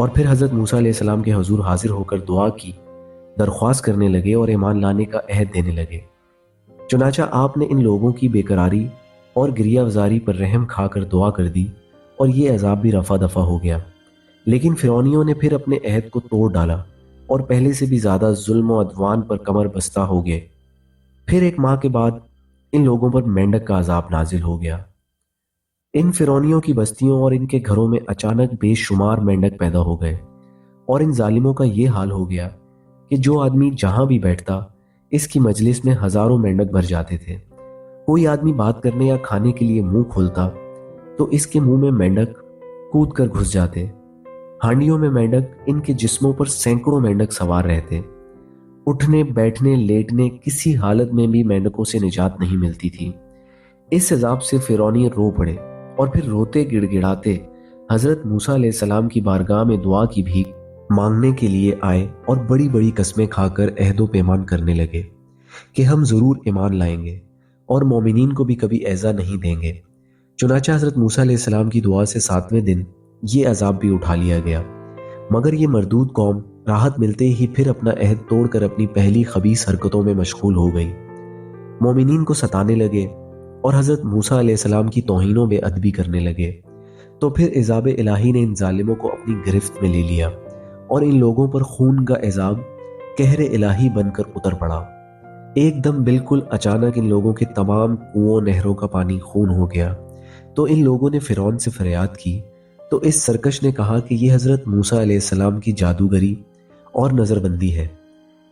اور پھر حضرت موسیٰ علیہ السلام کے حضور حاضر ہو کر دعا کی، درخواست کرنے لگے اور ایمان لانے کا عہد دینے لگے۔ چنانچہ آپ نے ان لوگوں کی بے قراری اور گریہ وزاری پر رحم کھا کر دعا کر دی اور یہ عذاب بھی رفع دفع ہو گیا۔ لیکن فرعونیوں نے پھر اپنے عہد کو توڑ ڈالا اور پہلے سے بھی زیادہ ظلم و عدوان پر کمر بستہ ہو گئے۔ پھر ایک ماہ کے بعد ان لوگوں پر مینڈک کا عذاب نازل ہو گیا۔ ان فرعونیوں کی بستیوں اور ان کے گھروں میں اچانک بے شمار مینڈک پیدا ہو گئے، اور ان ظالموں کا یہ حال ہو گیا کہ جو آدمی جہاں بھی بیٹھتا اس کی مجلس میں ہزاروں مینڈک بھر جاتے تھے۔ کوئی آدمی بات کرنے یا کھانے کے لیے منہ کھولتا تو اس کے منہ میں مینڈک کود کر گھس جاتے۔ ہانڈیوں میں مینڈک، ان کے جسموں پر سینکڑوں مینڈک سوار رہتے۔ اٹھنے بیٹھنے لیٹنے کسی حالت میں بھی مینڈکوں سے نجات نہیں ملتی تھی۔ اس عذاب سے فرعونی رو پڑے اور پھر روتے گڑ گڑاتے حضرت موسیٰ علیہ السلام کی بارگاہ میں دعا کی بھیک مانگنے کے لیے آئے اور بڑی بڑی قسمیں کھا کر عہد و پیمان کرنے لگے کہ ہم ضرور ایمان لائیں گے اور مومنین کو بھی کبھی ایذا نہیں دیں گے۔ چنانچہ حضرت موسیٰ علیہ السلام کی دعا سے 7ویں دن یہ عذاب بھی اٹھا لیا گیا، مگر یہ مردود قوم راحت ملتے ہی پھر اپنا عہد توڑ کر اپنی پہلی خبیث حرکتوں میں مشغول ہو گئی۔ مومنین کو ستانے لگے اور حضرت موسیٰ علیہ السلام کی توہین و بے ادبی کرنے لگے۔ تو پھر عذاب الہی نے ان ظالموں کو اپنی گرفت میں لے لیا اور ان لوگوں پر خون کا عذاب قہر الہی بن کر اتر پڑا۔ ایک دم بالکل اچانک ان لوگوں کے تمام کنووں نہروں کا پانی خون ہو گیا۔ تو ان لوگوں نے فرعون سے فریاد کی تو اس سرکش نے کہا کہ یہ حضرت موسیٰ علیہ السلام کی جادوگری اور نظر بندی ہے۔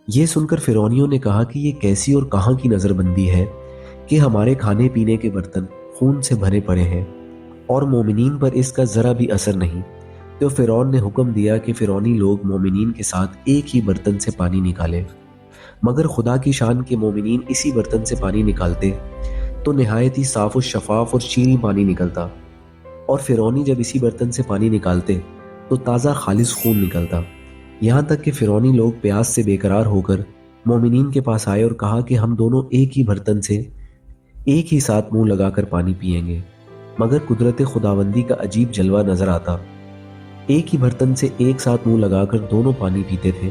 یہ سن کر فرعونیوں نے کہا کہ یہ کیسی اور کہاں کی نظر بندی ہے کہ ہمارے کھانے پینے کے برتن خون سے بھرے پڑے ہیں اور مومنین پر اس کا ذرا بھی اثر نہیں۔ تو فرعون نے حکم دیا کہ فرعونی لوگ مومنین کے ساتھ ایک ہی برتن سے پانی نکالیں، مگر خدا کی شان کے مومنین اسی برتن سے پانی نکالتے تو نہایت ہی صاف و شفاف اور شیریں پانی نکلتا، اور فرعونی جب اسی برتن سے پانی نکالتے تو تازہ خالص خون نکلتا۔ یہاں تک کہ فرعونی لوگ پیاس سے بے قرار ہو کر مومنین کے پاس آئے اور کہا کہ ہم دونوں ایک ہی برتن سے ایک ہی ساتھ منہ لگا کر پانی پئیں گے، مگر قدرت خداوندی کا عجیب جلوہ نظر آتا۔ ایک ہی برتن سے ایک ساتھ منہ لگا کر دونوں پانی پیتے تھے،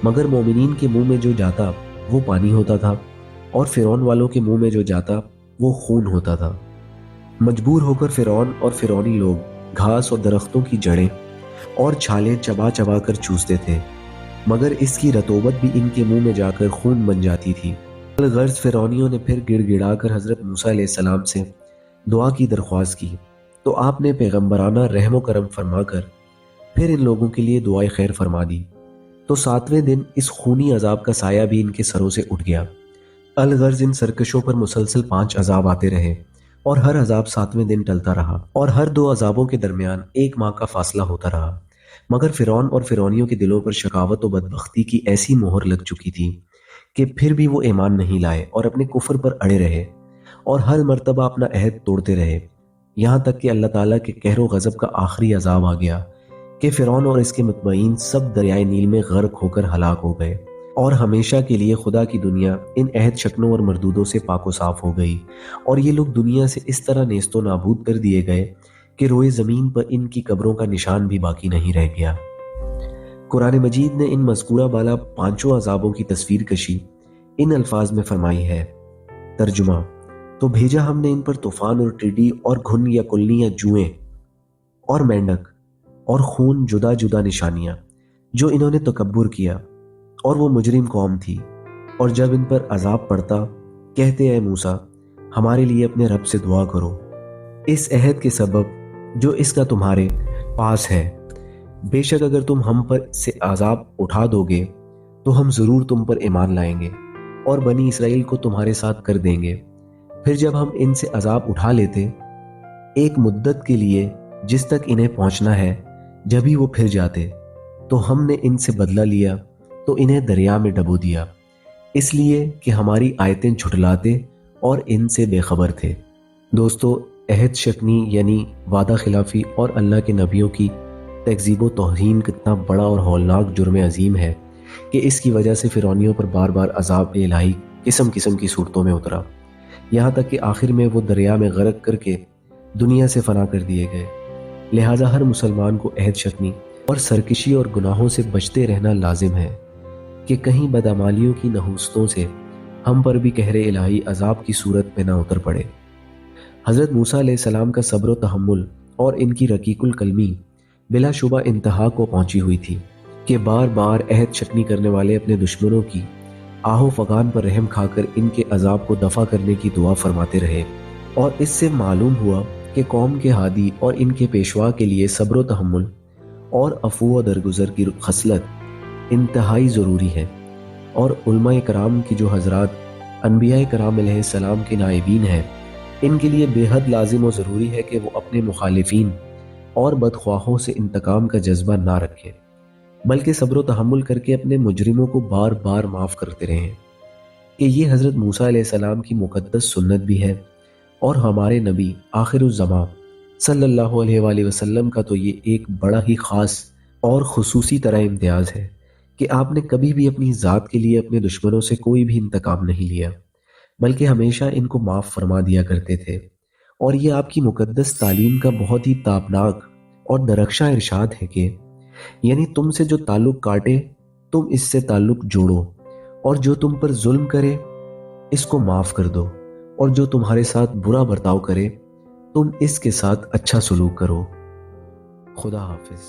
مگر مومنین کے منہ میں جو جاتا وہ پانی ہوتا تھا اور فرعون والوں کے منہ میں جو جاتا وہ خون ہوتا تھا۔ مجبور ہو کر فرعون اور فرعونی لوگ گھاس اور درختوں کی جڑیں اور چھالیں چبا چبا کر چوستے تھے، مگر اس کی رطوبت بھی ان کے منہ میں جا کر خون بن جاتی تھی۔ غرض فرعونیوں نے پھر گڑ گڑا کر حضرت موسیٰ علیہ السلام سے دعا کی درخواست کی تو آپ نے پیغمبرانہ رحم و کرم فرما کر پھر ان لوگوں کے لیے دعائے خیر فرما دی۔ تو 7ویں دن اس خونی عذاب کا سایہ بھی ان کے سروں سے اٹھ گیا۔ الغرض ان سرکشوں پر مسلسل 5 عذاب آتے رہے اور ہر عذاب 7ویں دن ٹلتا رہا، اور ہر 2 عذابوں کے درمیان 1 ماہ کا فاصلہ ہوتا رہا۔ مگر فرعون اور فرعونیوں کے دلوں پر شقاوت و بدبختی کی ایسی مہر لگ چکی تھی کہ پھر بھی وہ ایمان نہیں لائے اور اپنے کفر پر اڑے رہے اور ہر مرتبہ اپنا عہد توڑتے رہے، یہاں تک کہ اللہ تعالیٰ کے قہر و غضب کا آخری عذاب آ گیا کہ فرعون اور اس کے متبعین سب دریائے نیل میں غرق ہو کر ہلاک ہو گئے، اور ہمیشہ کے لیے خدا کی دنیا ان عہد شکنوں اور مردودوں سے پاک و صاف ہو گئی، اور یہ لوگ دنیا سے اس طرح نیست و نابود کر دیے گئے کہ روئے زمین پر ان کی قبروں کا نشان بھی باقی نہیں رہ گیا۔ قرآن مجید نے ان مذکورہ بالا 5 عذابوں کی تصویر کشی ان الفاظ میں فرمائی ہے۔ ترجمہ: تو بھیجا ہم نے ان پر طوفان اور ٹڈی اور گھن یا کلنی یا جوئیں اور مینڈک اور خون، جدا جدا نشانیاں، جو انہوں نے تکبر کیا، اور وہ مجرم قوم تھی، اور جب ان پر عذاب پڑتا کہتے اے موسیٰ ہمارے لیے اپنے رب سے دعا کرو اس عہد کے سبب جو اس کا تمہارے پاس ہے، بے شک اگر تم ہم پر سے عذاب اٹھا دو گے تو ہم ضرور تم پر ایمان لائیں گے اور بنی اسرائیل کو تمہارے ساتھ کر دیں گے۔ پھر جب ہم ان سے عذاب اٹھا لیتے ایک مدت کے لیے جس تک انہیں پہنچنا ہے، جب ہی وہ پھر جاتے تو ہم نے ان سے بدلہ لیا تو انہیں دریا میں ڈبو دیا، اس لیے کہ ہماری آیتیں جھٹلاتے اور ان سے بے خبر تھے۔ دوستو، عہد شکنی یعنی وعدہ خلافی اور اللہ کے نبیوں کی تکذیب و توہین کتنا بڑا اور ہولناک جرم عظیم ہے کہ اس کی وجہ سے فرعونیوں پر بار بار عذاب الہی قسم قسم کی صورتوں میں اترا، یہاں تک کہ آخر میں وہ دریا میں غرق کر کے دنیا سے فنا کر دیے گئے۔ لہٰذا ہر مسلمان کو عہد شکنی اور سرکشی اور گناہوں سے بچتے رہنا لازم ہے کہ کہیں بدعمالیوں کی نحوستوں سے ہم پر بھی قہر الہی عذاب کی صورت میں نہ اتر پڑے۔ حضرت موسیٰ علیہ السلام کا صبر و تحمل اور ان کی رقیق القلمی بلا شبہ انتہا کو پہنچی ہوئی تھی کہ بار بار عہد شکنی کرنے والے اپنے دشمنوں کی آہ و فغان پر رحم کھا کر ان کے عذاب کو دفع کرنے کی دعا فرماتے رہے، اور اس سے معلوم ہوا کہ قوم کے ہادی اور ان کے پیشوا کے لیے صبر و تحمل اور عفو و درگزر کی خصلت انتہائی ضروری ہے، اور علماء کرام کی جو حضرات انبیاء کرام علیہ السلام کے نائبین ہیں، ان کے لیے بے حد لازم و ضروری ہے کہ وہ اپنے مخالفین اور بدخواہوں سے انتقام کا جذبہ نہ رکھیں، بلکہ صبر و تحمل کر کے اپنے مجرموں کو بار بار معاف کرتے رہیں، کہ یہ حضرت موسیٰ علیہ السلام کی مقدس سنت بھی ہے، اور ہمارے نبی آخر الزمان صلی اللہ علیہ وآلہ وسلم کا تو یہ ایک بڑا ہی خاص اور خصوصی طرح امتیاز ہے کہ آپ نے کبھی بھی اپنی ذات کے لیے اپنے دشمنوں سے کوئی بھی انتقام نہیں لیا، بلکہ ہمیشہ ان کو معاف فرما دیا کرتے تھے۔ اور یہ آپ کی مقدس تعلیم کا بہت ہی تابناک اور درخشاں ارشاد ہے کہ یعنی تم سے جو تعلق کاٹے تم اس سے تعلق جوڑو، اور جو تم پر ظلم کرے اس کو معاف کر دو، اور جو تمہارے ساتھ برا برتاؤ کرے تم اس کے ساتھ اچھا سلوک کرو۔ خدا حافظ۔